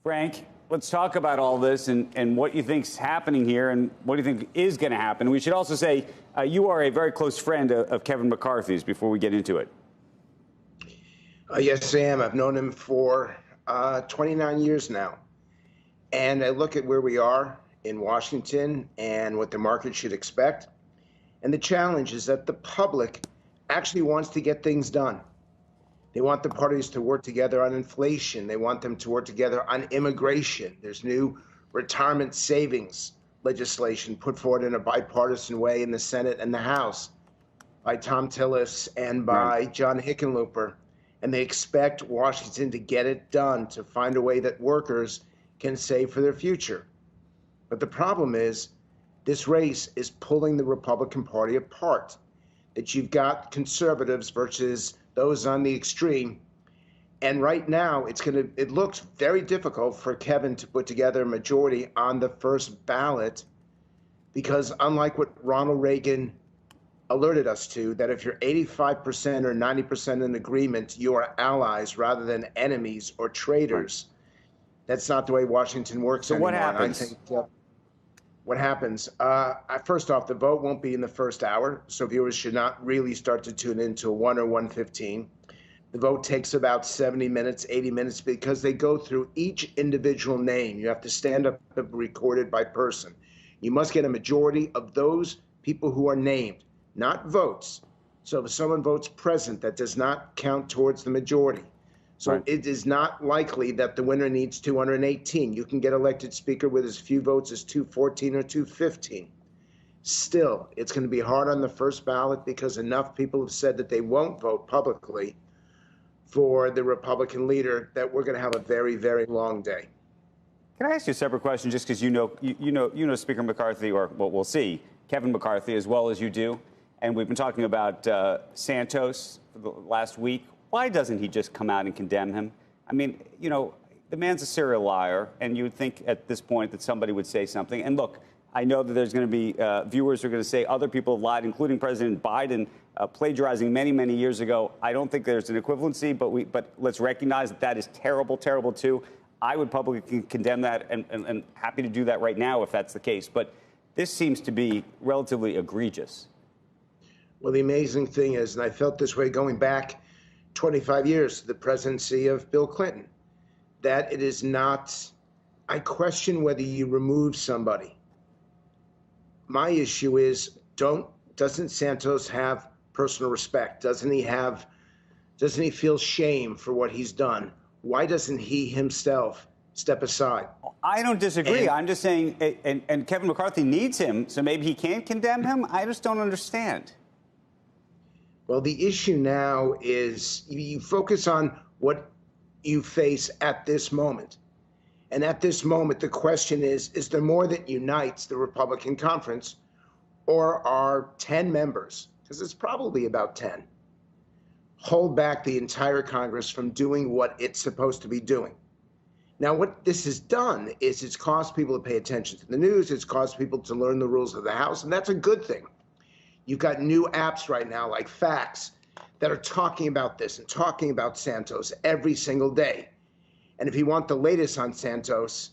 Frank, let's talk about all this and what you think's happening here and what do you think is going to happen. We should also say you are a very close friend of Kevin McCarthy's before we get into it. Yes, Sam. I've known him for 29 years now. And I look at where we are in Washington and what the market should expect. And the challenge is that the public actually wants to get things done. They want the parties to work together on inflation. They want them to work together on immigration. There's new retirement savings legislation put forward in a bipartisan way in the Senate and the House by Tom Tillis and by John Hickenlooper. And they expect Washington to get it done, to find a way that workers can save for their future. But the problem is this race is pulling the Republican Party apart, that you've got conservatives versus those on the extreme. And right now, it looks very difficult for Kevin to put together a majority on the first ballot, because unlike what Ronald Reagan alerted us to, that if you're 85% or 90% in agreement, you are allies rather than enemies or traitors. That's not the way Washington works anymore. What happens? I think what happens? First off, the vote won't be in the first hour, so viewers should not really start to tune in till 1 or 1:15. The vote takes about 70 minutes, 80 minutes, because they go through each individual name. You have to stand up and record it by person. You must get a majority of those people who are named, not votes. So if someone votes present, that does not count towards the majority. So it is not likely that the winner needs 218. You can get elected speaker with as few votes as 214 or 215. Still, it's going to be hard on the first ballot because enough people have said that they won't vote publicly for the Republican leader that we're going to have a very, very long day. Can I ask you a separate question, just because you know Speaker McCarthy, or what we'll see, Kevin McCarthy, as well as you do, and we've been talking about Santos for the last week. Why doesn't he just come out and condemn him? I mean, the man's a serial liar, and you would think at this point that somebody would say something. And look, I know that there's going to be viewers who are going to say other people have lied, including President Biden, plagiarizing many, many years ago. I don't think there's an equivalency, but let's recognize that that is terrible, terrible too. I would publicly condemn that and happy to do that right now if that's the case. But this seems to be relatively egregious. Well, the amazing thing is, and I felt this way going back 25 years to the presidency of Bill Clinton, that it is not, I question whether you remove somebody. My issue is, doesn't Santos have personal respect? Doesn't he feel shame for what he's done? Why doesn't he himself step aside? I don't disagree. I'm just saying, and Kevin McCarthy needs him, so maybe he can't condemn him. I just don't understand. Well, the issue now is you focus on what you face at this moment. And at this moment, the question is there more that unites the Republican conference, or are 10 members, because it's probably about 10, hold back the entire Congress from doing what it's supposed to be doing? Now, what this has done is it's caused people to pay attention to the news. It's caused people to learn the rules of the House, and that's a good thing. You've got new apps right now like Facts that are talking about this and talking about Santos every single day. And if you want the latest on Santos,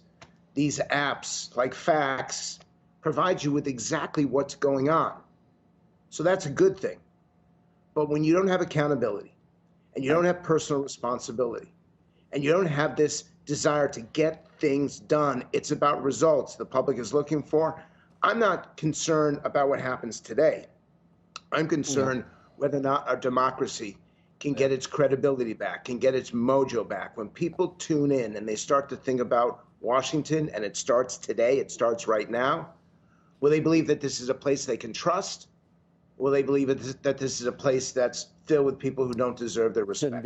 these apps like Facts provide you with exactly what's going on. So that's a good thing. But when you don't have accountability and you don't have personal responsibility and you don't have this desire to get things done, it's about results the public is looking for. I'm not concerned about what happens today. I'm concerned whether or not our democracy can get its credibility back, can get its mojo back. When people tune in and they start to think about Washington, and it starts today, it starts right now, will they believe that this is a place they can trust? Will they believe that this is a place that's filled with people who don't deserve their respect?